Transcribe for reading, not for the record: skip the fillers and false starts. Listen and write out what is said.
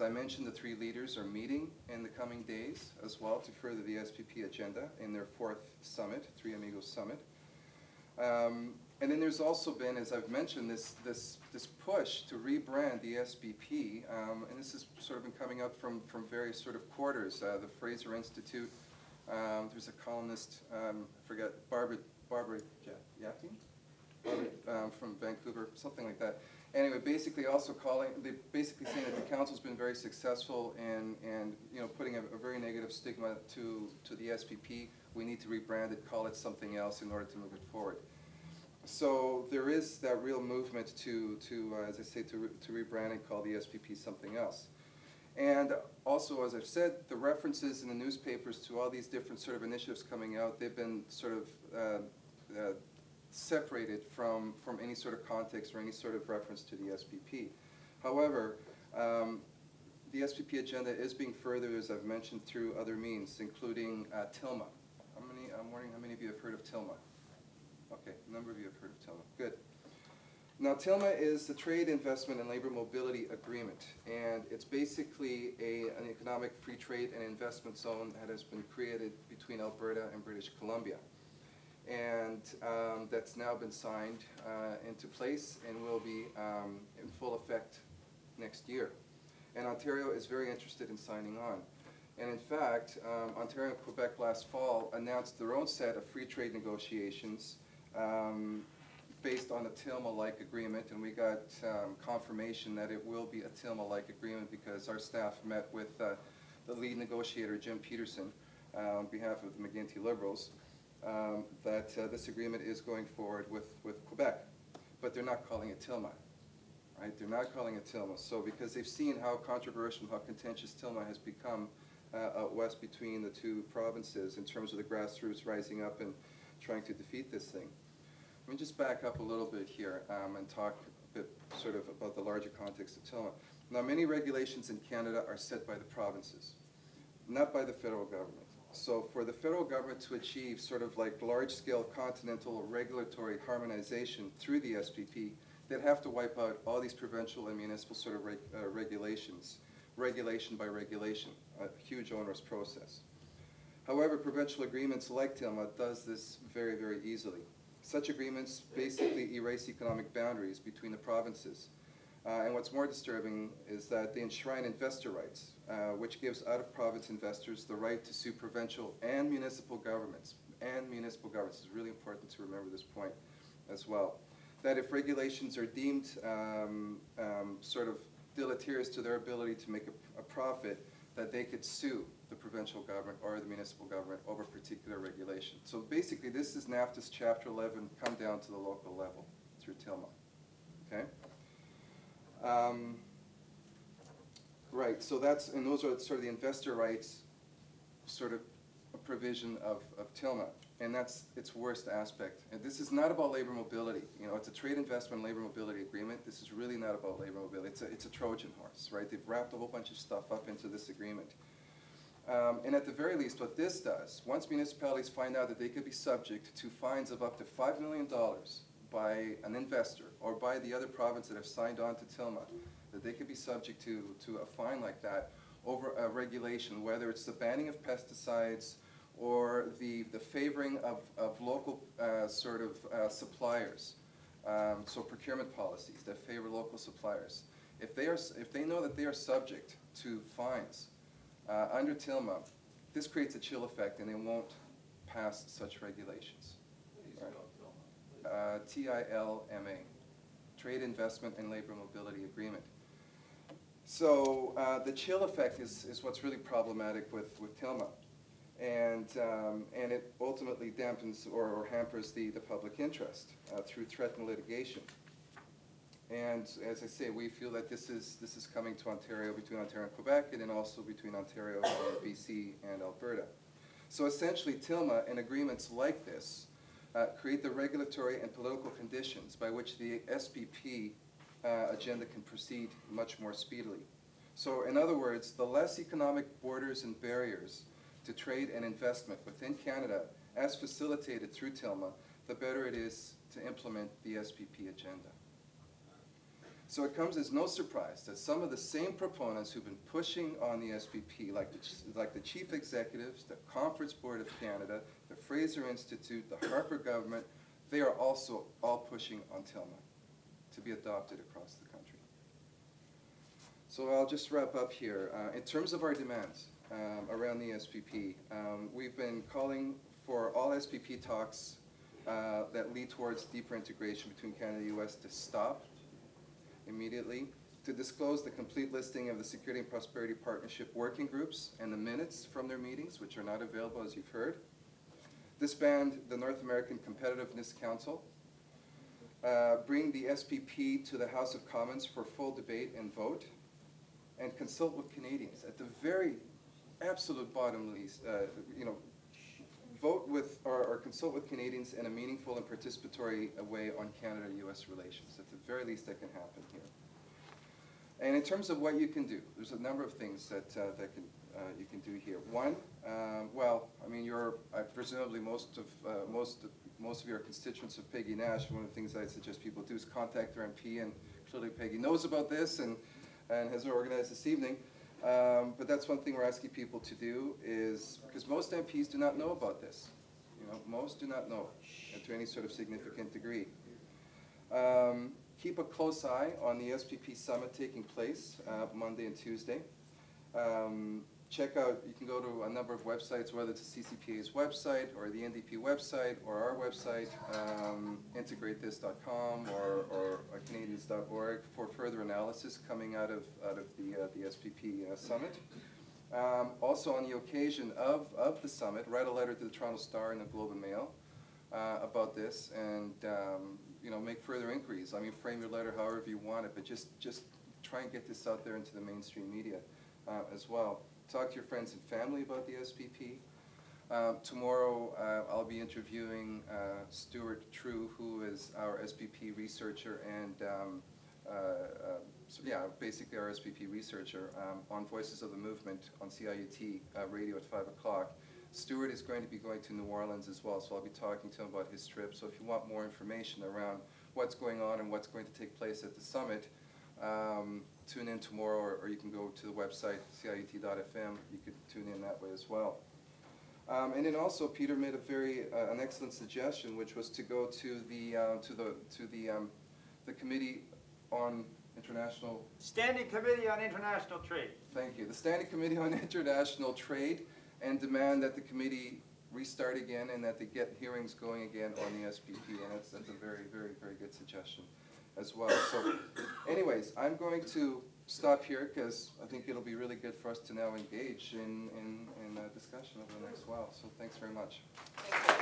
As I mentioned, the three leaders are meeting in the coming days as well to further the SPP agenda in their fourth summit, Three Amigos Summit. And then there's also been, as I've mentioned, this push to rebrand the SPP, and this has sort of been coming up from various sort of quarters. The Fraser Institute, there's a columnist, I forget, Barbara Yapting? From Vancouver, something like that. Anyway, basically also they're basically saying that the council's been very successful in putting a very negative stigma to the SPP. We need to rebrand it, call it something else in order to move it forward. So there is that real movement to as I say, to rebrand and call the SPP something else. And also, as I've said, the references in the newspapers to all these different sort of initiatives coming out, they've been sort of separated from any sort of context or any sort of reference to the SPP. However, the SPP agenda is being furthered, as I've mentioned, through other means, including TILMA. I'm wondering how many of you have heard of TILMA? Okay, a number of you have heard of TILMA. Good. Now, TILMA is the Trade, Investment, and Labor Mobility Agreement, and it's basically an economic free trade and investment zone that has been created between Alberta and British Columbia. And that's now been signed into place and will be in full effect next year. And Ontario is very interested in signing on. And in fact, Ontario and Quebec last fall announced their own set of free trade negotiations based on a TILMA-like agreement, and we got confirmation that it will be a TILMA-like agreement because our staff met with the lead negotiator, Jim Peterson, on behalf of the McGuinty Liberals, that this agreement is going forward with Quebec. But they're not calling it TILMA, right? They're not calling it TILMA. So because they've seen how controversial, how contentious TILMA has become out west between the two provinces in terms of the grassroots rising up and trying to defeat this thing. Let me just back up a little bit here and talk a bit sort of about the larger context of TILMA. Now, many regulations in Canada are set by the provinces, not by the federal government. So for the federal government to achieve sort of like large-scale continental regulatory harmonization through the SPP, they'd have to wipe out all these provincial and municipal sort of regulations, regulation by regulation, a huge onerous process. However, provincial agreements like TILMA does this very, very easily. Such agreements basically erase economic boundaries between the provinces. And what's more disturbing is that they enshrine investor rights, which gives out-of-province investors the right to sue provincial and municipal governments. And municipal governments. It's really important to remember this point as well. That if regulations are deemed sort of deleterious to their ability to make a profit, that they could sue the provincial government or the municipal government over particular regulation. So basically, this is NAFTA's Chapter 11 come down to the local level through TILMA. Okay? Right, so and those are sort of the investor rights sort of a provision of TILMA, and that's its worst aspect. And this is not about labor mobility. You know, it's a trade investment labor mobility agreement. This is really not about labor mobility. It's a Trojan horse, right? They've wrapped a whole bunch of stuff up into this agreement. And at the very least, what this does, once municipalities find out that they could be subject to fines of up to $5 million by an investor or by the other province that have signed on to TILMA, that they could be subject to a fine like that over a regulation, whether it's the banning of pesticides or the favoring of local sort of suppliers, so procurement policies that favor local suppliers. If they know that they are subject to fines under TILMA, this creates a chill effect and they won't pass such regulations. TILMA, Trade Investment and Labor Mobility Agreement. So the chill effect is what's really problematic with TILMA, and it ultimately dampens or hampers the public interest through threatened litigation. And as I say, we feel that this is coming to Ontario, between Ontario and Quebec, and then also between Ontario and BC and Alberta. So essentially, TILMA and agreements like this create the regulatory and political conditions by which the SPP agenda can proceed much more speedily. So in other words, the less economic borders and barriers to trade and investment within Canada, as facilitated through TILMA, the better it is to implement the SPP agenda. So it comes as no surprise that some of the same proponents who've been pushing on the SPP, like the chief executives, the Conference Board of Canada, the Fraser Institute, the Harper government, they are also all pushing on TILMA to be adopted across the country. So I'll just wrap up here. In terms of our demands around the SPP, we've been calling for all SPP talks that lead towards deeper integration between Canada and the US to stop immediately, to disclose the complete listing of the Security and Prosperity Partnership working groups and the minutes from their meetings, which are not available, as you've heard. Disband the North American Competitiveness Council. Bring the SPP to the House of Commons for full debate and vote. And consult with Canadians. At the very absolute bottom least, vote with or consult with Canadians in a meaningful and participatory way on Canada-US relations. At the very least that can happen here. And in terms of what you can do, there's a number of things that you can do here. One, well, I mean, presumably most of you are constituents of Peggy Nash. One of the things I suggest people do is contact their MP, and clearly Peggy knows about this and has organized this evening. But that's one thing we're asking people to do, is because most MPs do not know about this. Most do not know to any sort of significant degree. Keep a close eye on the SPP summit taking place Monday and Tuesday. Check out, you can go to a number of websites, whether it's the CCPA's website or the NDP website or our website, integratethis.com or Canadians.org for further analysis coming out of the SPP summit. Also on the occasion of the summit, write a letter to the Toronto Star and the Globe and Mail about this, and make further inquiries. I mean, frame your letter however you want it, but just try and get this out there into the mainstream media as well. Talk to your friends and family about the SPP. Tomorrow I'll be interviewing Stuart True, who is our SPP researcher and basically our SPP researcher on Voices of the Movement on CIUT radio at 5 o'clock. Stuart is going to be going to New Orleans as well, so I'll be talking to him about his trip. So if you want more information around what's going on and what's going to take place at the summit, tune in tomorrow, or you can go to the website ciut.fm. You could tune in that way as well. And then also, Peter made an excellent suggestion, which was to go to the Committee on International Standing Committee on International Trade. Thank you. The Standing Committee on International Trade, and demand that the committee restart again and that they get hearings going again on the SPP. And that's a very, very, very good suggestion as well. So anyways, I'm going to stop here because I think it'll be really good for us to now engage in a discussion over the next while. So thanks very much. Thank you.